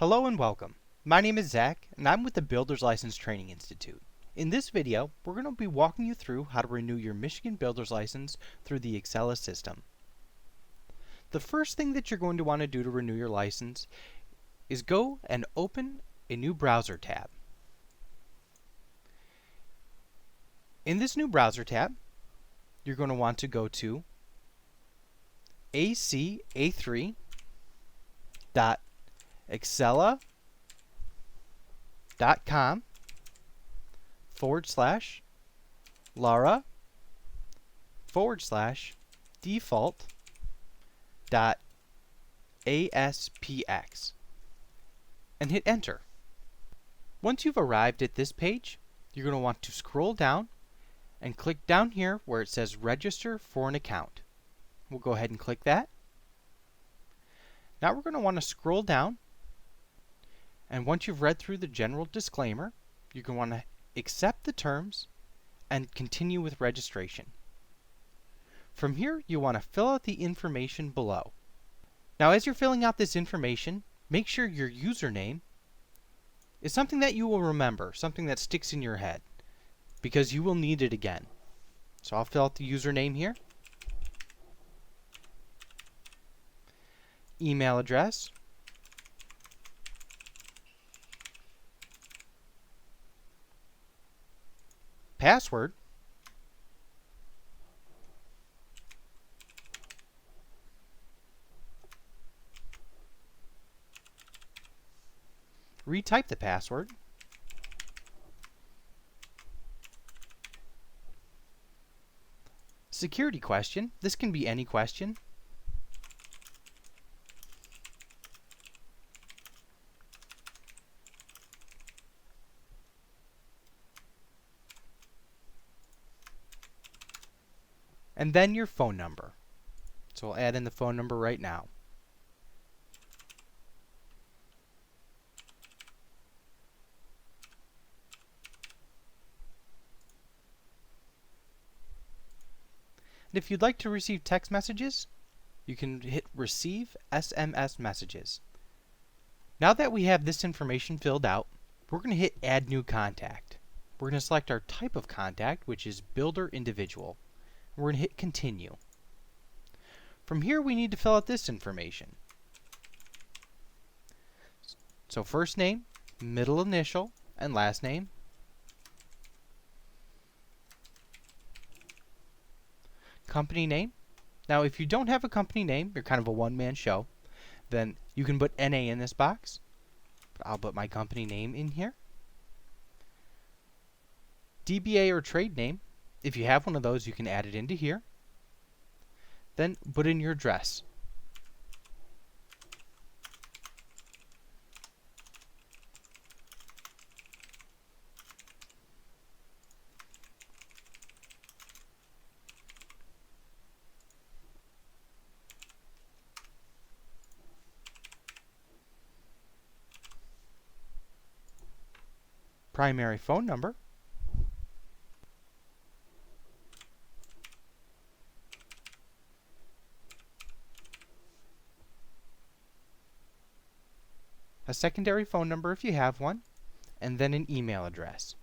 Hello and welcome. My name is Zach, and I'm with the Builder's License Training Institute. In this video, we're going to be walking you through how to renew your Michigan Builder's License through the Excella system. The first thing that you're going to want to do to renew your license is go and open a new browser tab. In this new browser tab, you're going to want to go to aca3.excella.com/lara/default.aspx and hit enter. Once you've arrived at this page, you're going to want to scroll down and click down here where it says register for an account. We'll go ahead and click that. Now we're going to want to scroll down, and once you've read through the general disclaimer, you're going to want to accept the terms and continue with registration. From here, you want to fill out the information below. Now as you're filling out this information, make sure your username is something that you will remember, something that sticks in your head, because you will need it again. So I'll fill out the username here. Email address. Password. Retype the password. Security question. This can be any question. And then your phone number. So we'll add in the phone number right now. And if you'd like to receive text messages, you can hit receive SMS messages. Now that we have this information filled out, we're going to hit add new contact. We're going to select our type of contact, which is builder individual. We're going to hit continue. From here, we need to fill out this information. So first name, middle initial, and last name. Company name. Now if you don't have a company name, you're kind of a one-man show, then you can put NA in this box. I'll put my company name in here. DBA or trade name. If you have one of those, you can add it into here. Then put in your address. Primary phone number. A secondary phone number if you have one, and then an email address.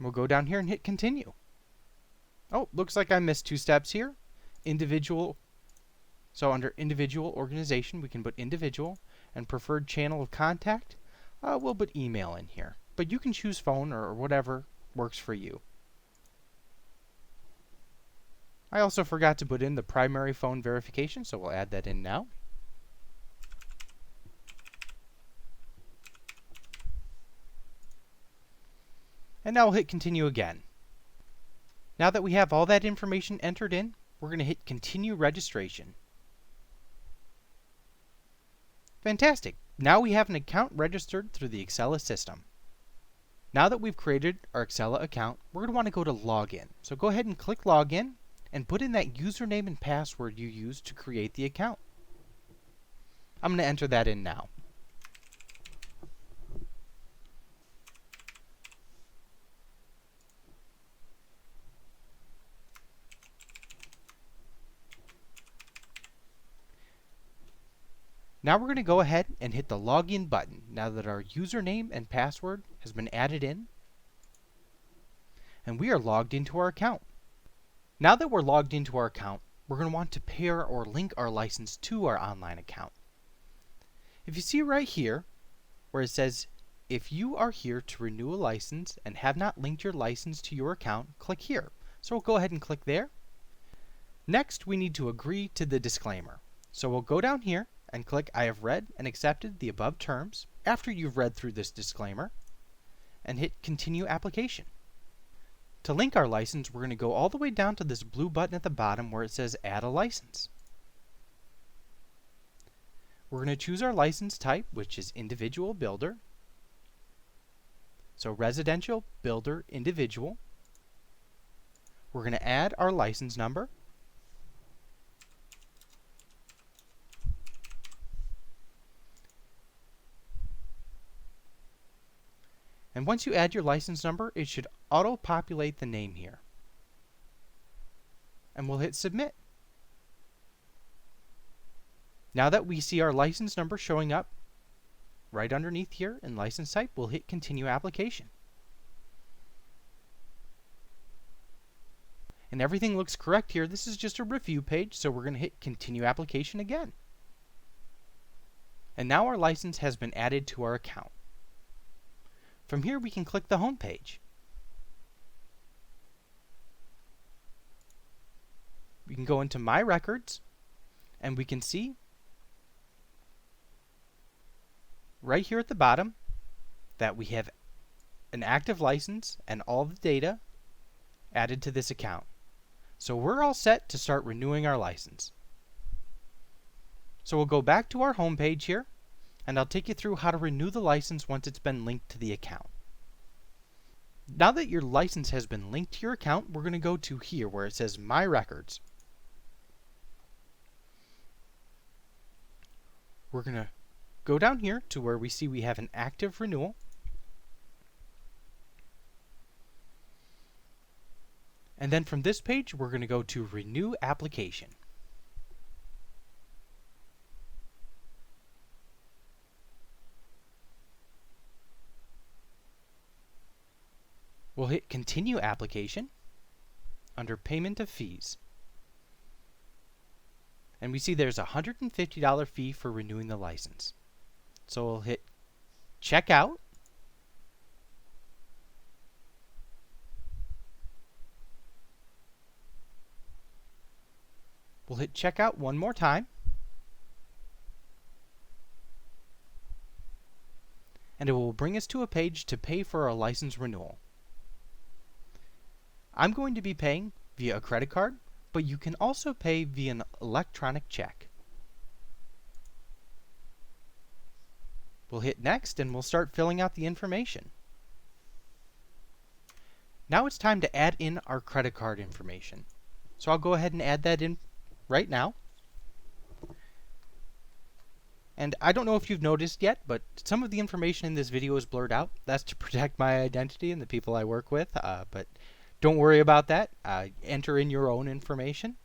We'll go down here and hit continue. Oh, looks like I missed two steps here. Individual. So under individual organization, we can put individual, and preferred channel of contact, we'll put email in here. But you can choose phone or whatever works for you. I also forgot to put in the primary phone verification, so we'll add that in now. And now we'll hit continue again. Now that we have all that information entered in, we're going to hit continue registration. Fantastic! Now we have an account registered through the Excella system. Now that we've created our Excella account, we're going to want to go to login. So go ahead and click login and put in that username and password you used to create the account. I'm going to enter that in now. Now we're going to go ahead and hit the login button now that our username and password has been added in and we are logged into our account. Now that we're logged into our account, we're going to want to pair or link our license to our online account. If you see right here where it says, if you are here to renew a license and have not linked your license to your account, click here. So we'll go ahead and click there. Next, we need to agree to the disclaimer. So we'll go down here and click I have read and accepted the above terms after you've read through this disclaimer and hit continue application. To link our license, we're going to go all the way down to this blue button at the bottom where it says add a license. We're going to choose our license type, which is individual builder. So residential, builder, individual. We're going to add our license number. And once you add your license number, it should auto-populate the name here. And we'll hit submit. Now that we see our license number showing up right underneath here in license type, we'll hit continue application. And everything looks correct here. This is just a review page, so we're going to hit continue application again. And now our license has been added to our account. From here, we can click the home page. We can go into My Records, and we can see right here at the bottom that we have an active license and all the data added to this account. So we're all set to start renewing our license. So we'll go back to our home page here, and I'll take you through how to renew the license once it's been linked to the account. Now that your license has been linked to your account, we're going to go to here where it says My Records. We're going to go down here to where we see we have an active renewal. And then from this page, we're going to go to Renew Application. We'll hit Continue Application under Payment of Fees. And we see there's a $150 fee for renewing the license. So we'll hit Checkout. We'll hit Checkout one more time. And it will bring us to a page to pay for our license renewal. I'm going to be paying via a credit card, but you can also pay via an electronic check. We'll hit Next and we'll start filling out the information. Now it's time to add in our credit card information. So I'll go ahead and add that in right now. And I don't know if you've noticed yet, but some of the information in this video is blurred out. That's to protect my identity and the people I work with, but don't worry about that. Enter in your own information.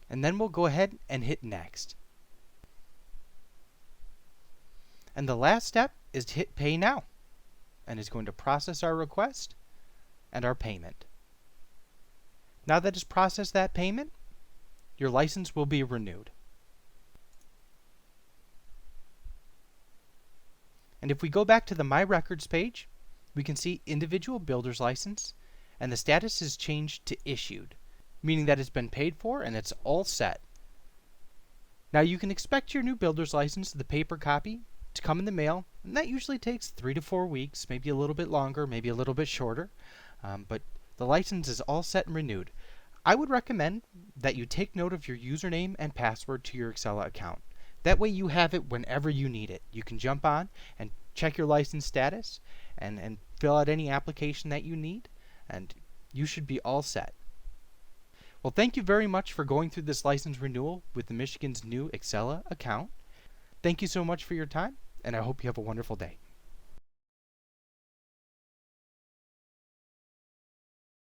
And then we'll go ahead and hit Next. And the last step is to hit Pay Now, and it's going to process our request and our payment. Now that it's processed that payment, your license will be renewed. And if we go back to the My Records page, we can see Individual Builder's License, and the status is changed to Issued, meaning that it's been paid for and it's all set. Now you can expect your new builder's license, the paper copy, to come in the mail, and that usually takes 3 to 4 weeks, maybe a little bit longer, maybe a little bit shorter, but the license is all set and renewed. I would recommend that you take note of your username and password to your Excella account. That way you have it whenever you need it. You can jump on and check your license status and fill out any application that you need, and you should be all set. Well, thank you very much for going through this license renewal with the Michigan's new Excella account. Thank you so much for your time, and I hope you have a wonderful day.